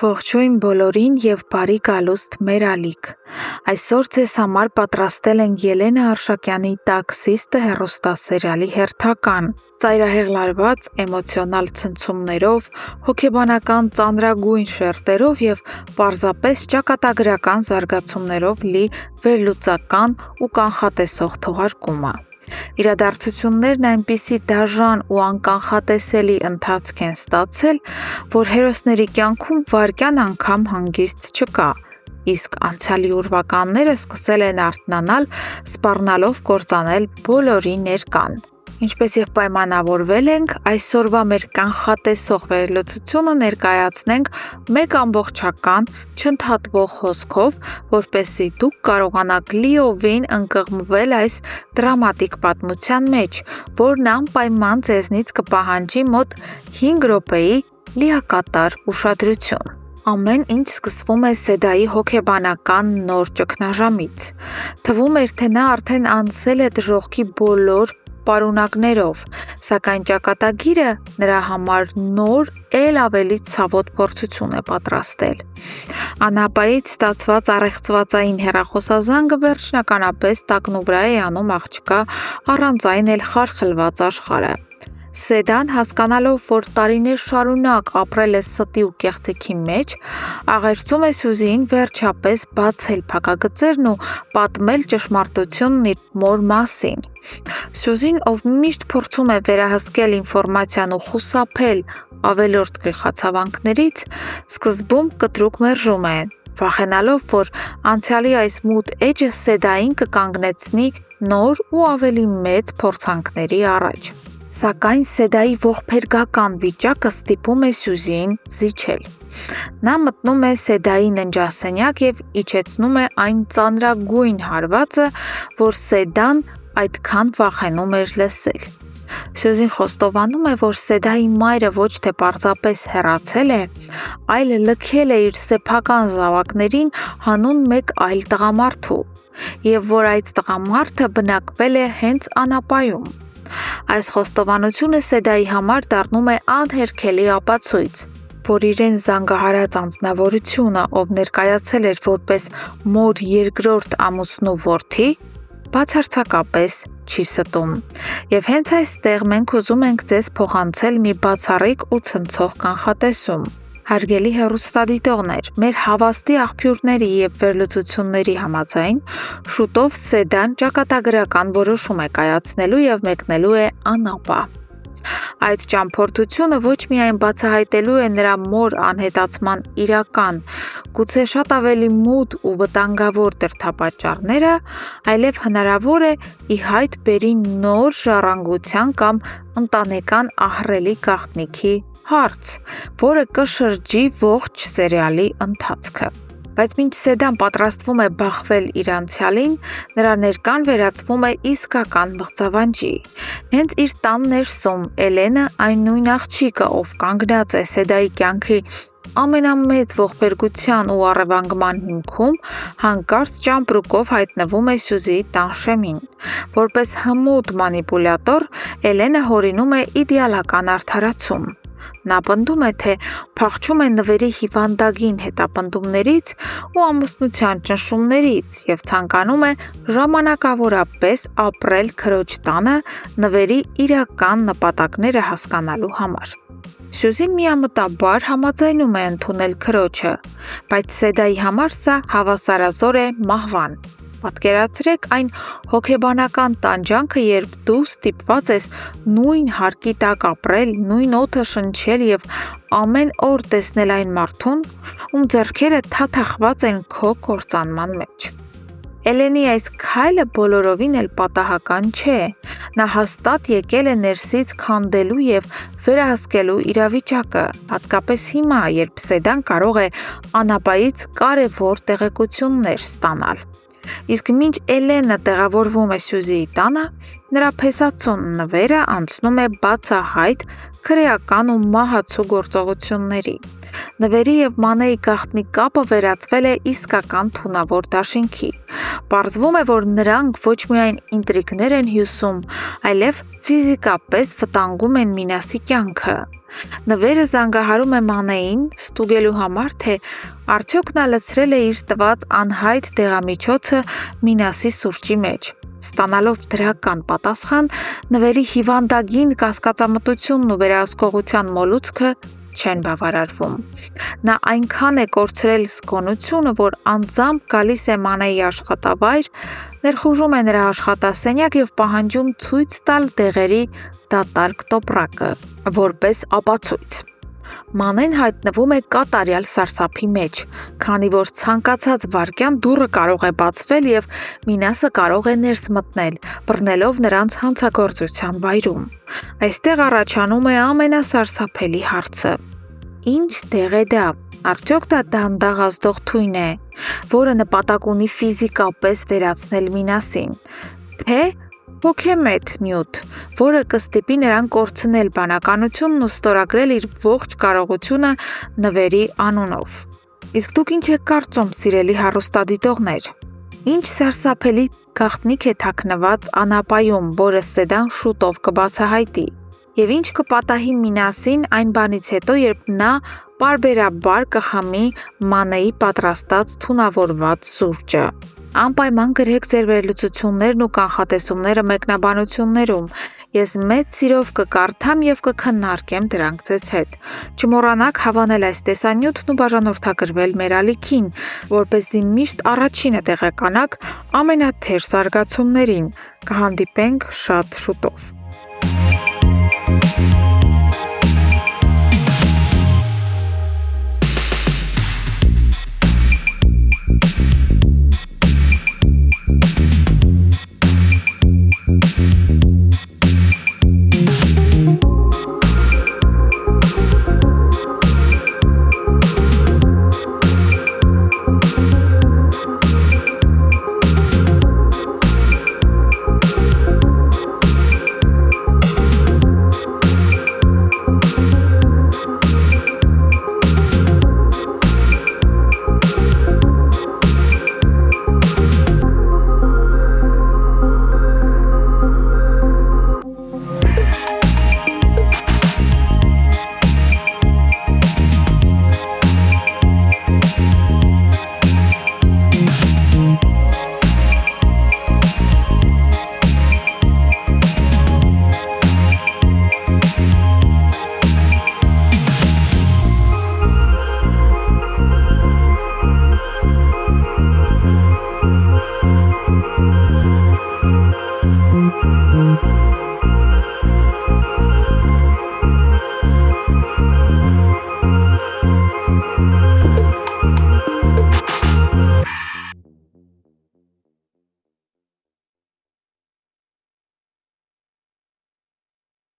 Ողջույն բոլորին և բարի գալուստ մեր ալիք։ Այսօր ձեզ համար պատրաստել ենք Ելենա Արշակյանի «Տաքսիստը» հեռուստասերիալի հերթական, ծայրահեղլարված էմոցիոնալ ցնցումներով, հոգեբանական ծանրագույն շերտերով և պարզապես ճակատագրական զարգացումներով լի վերլուծական ու կանխատեսող թողարկումը։ Իրադարձություններն այնպիսի դաժան ու անկանխատեսելի ընթացք են ստացել, որ հերոսների կյանքում վայրկյան անգամ հանգիստ չկա, իսկ անցյալի ուրվականները սկսել են արթնանալ, սպառնալով կործանել բոլորի ներկան։ Ինչպես և պայմանավորվել ենք, այսօրվա մեր կանխատեսող վերլուծությունը ներկայացնենք մեկ ամբողջական, չընդհատվող հոսքով, որպեսզի դուք կարողանաք լիովին ընկղմվել այս դրամատիկ պատմության մեջ, որն անպայման ձեզնից կպահանջի մոտ 5 րոպեի լիակատար ուշադրություն։ Ամեն ինչ սկսվում է Սեդայի հոգեբանական նոր ճգնաժամից։ Թվում էր, թե նա արդեն անցել է դժոխքի բոլոր պարունակներով, սակայն ճակատագիրը նրա համար նոր, էլ ավելի ցավոտ փորձություն է պատրաստել։ Անապայից ստացված առեղծվածային հեռախոսազանգը վերջնականապես տակնուվրա է անում աղջկա առանց այն էլ խարխլված աշխարհը։ Սեդան, հասկանալով, որ տարիներ շարունակ ապրել է ստի ու կեղծիքի մեջ, աղերսում է Սյուզիին վերջապես բացել փակագծերն ու պատմել ճշմարտությունն իր մոր մասին։ Սյուզին, ով միշտ փորձում է վերահսկել ինֆորմացիան ու խուսափել ավելորդ գլխացավանքներից, սկզբում կտրուկ մերժում է, վախենալով, որ անցյալի այս մութ էջը Սեդային կկանգնեցնի նոր ու ավելի մեծ փորձանքների առաջ։ Սակայն Սեդայի ողբերգական վիճակը ստիպում է Սյուզիին զիջել։ Նա մտնում է Սեդայի ննջասենյակ և իջեցնում է այն ծանրագույն հարվածը, որ Սեդան այդքան վախենում էր լսել։ Սյուզին խոստովանում է, որ Սեդայի մայրը ոչ թե պարզապես հեռացել է, այլ լքել է իր սեփական զավակներին հանուն մեկ այլ տղամարդու, և որ այդ տղամարդը բնակվել է հենց անապայում։ Այս խոստովանությունը Սեդայի համար դառնում է անհերքելի ապացույց, որ իրեն զանգահարած անձնավորությունը, ով ներկայացել էր որպես մոր երկրորդ ամուսնու որդի, բացարձակապես չի ստում։ Եվ հենց այստեղ մենք ուզում ենք ձեզ փոխանցել մի բացառիկ ու ցնցող կանխատեսում։ Հարգելի հեռուստադիտողներ, մեր հավաստի աղբյուրների և վերլուծությունների համաձայն, շուտով Սեդան ճակատագրական որոշում է կայացնելու և մեկնելու է անապա։ Այդ ճամփորդությունը ոչ միայն բացահայտելու է նրա մոր անհետացման իրական, գուցե շատ ավելի մութ ու վտանգավոր դրդապատճառները, այլև հնարավոր է ի հայտ բերի նոր ժառանգության կամ ընտանեկան ահռելի գաղտնիքի հարց, որը կշրջի ողջ սերիալի ընթացքը։ Բայց մինչ Սեդան պատրաստվում է բախվել իր անցյալին, նրա ներկան վերածվում է իսկական մղձավանջի։ Հենց իր տան ներսում Էլենը, այն նույն աղջիկը, ով կանգնած է Սեդայի կյանքի ամենամեծ ողբերգության ու առևանգման հիմքում, հանկարծ ճամպրուկով հայտնվում է Սյուզիի տան շեմին։ Որպես հմուտ մանիպուլյատոր, Էլենը հորինում է իդեալական արդարացում։ Նա պնդում է, թե փախչում է նվերի հիվանդագին հետապնդումներից ու ամուսնության ճնշումներից և ցանկանում է ժամանակավորապես ապրել քրոջ տանը նվերի իրական նպատակները հասկանալու համար։ Սյուզին միամտաբար համաձայնում է ընդունել քրոջը, բայց Սեդայի համար սա հավասարազոր է մահվան։ Պատկերացրեք այն հոգեբանական տանջանքը, երբ դու ստիպված ես նույն հարկի տակ ապրել, նույն օդը շնչել և ամեն օր տեսնել այն մարդուն, ում ձեռքերը թաթախված են քո կործանման մեջ։ Էլենի այս քայլը բոլորովին էլ պատահական չէ։ Նա հաստատ եկել է ներսից քանդելու և վերահսկելու իրավիճակը, հատկապես հիմա, երբ Սեդան կարող է անապայից կարևոր տեղեկություններ ստանալ։ Իսկ մինչ Էլենը տեղավորվում է Սյուզիի տանը, նրա փեսացուն նվերը անցնում է բացահայտ, քրեական ու մահացու գործողությունների։ Նվերի և Մանեի գաղտնի կապը վերածվել է իսկական թունավոր դաշինքի։ Պարզվում է, որ նրանք ոչ միայն ինտրիգներ են հյուսում, այլև ֆիզիկապես վտանգում են Մինասի կյանքը։ Նվերը զանգահարում է Մանեին, ստուգելու համար, թե արդյոք նա լցրել է իր տված անհայտ դեղամիջոցը Մինասի սուրճի մեջ։ Ստանալով դրական պատասխան, նվերի հիվանդագին կասկածամտությունն ու վերահսկողության մոլուցքը չեն բավարարվում։ Նա այնքան է կորցրել զգոնությունը, որ անձամբ գալիս է Մանեի աշխատավայր, ներխուժում է նրա աշխատասենյակ եւ պահանջում ցույց տալ դեղերի դատարկ տոպրակը, որպես ապացույց։ Մանեն հայտնվում է կատարյալ սարսափի մեջ, քանի որ ցանկացած վայրկյան դուռը կարող է բացվել եւ Մինասը կարող է ներս մտնել, բռնելով նրանց հանցագործության վայրում։ Այստեղ առաջանում է ամենասարսափելի հարցը. ինչ դեղ է դա։ Արդյոք դա դանդաղ ազդող թույն է, որը նպատակ ունի ֆիզիկապես վերացնել Մինասին, թե հոգեմետ նյութ, որը կստիպի նրան կորցնել բանականությունն ու ստորագրել իր ողջ կարողությունը նվերի անունով։ Իսկ դուք ինչ եք կարծում, սիրելի հեռուստադիտողներ։ Ինչ սարսափելի գաղտնիք է թաքնված անապայում, որը Սեդան շուտով կբացահայտի։ Եվ ինչ կպատահի Մինասին այն բանից հետո, երբ նա պարբերաբար կխմի Մանեի պատրաստած թունավորված սուրճը։ Անպայման գրեք ձեր վերլուծություններն ու կանխատեսումները մեկնաբանություններում։ Ես մեծ սիրով կկարդամ եւ կքննարկեմ դրանք ձեզ հետ։ Չմոռանաք հավանել այս տեսանյութն ու բաժանորդագրվել մեր ալիքին, որպեսզի միշտ առաջինը տեղեկանաք ամենաթեր զարգացումներին։ Կհանդիպենք շատ շուտով։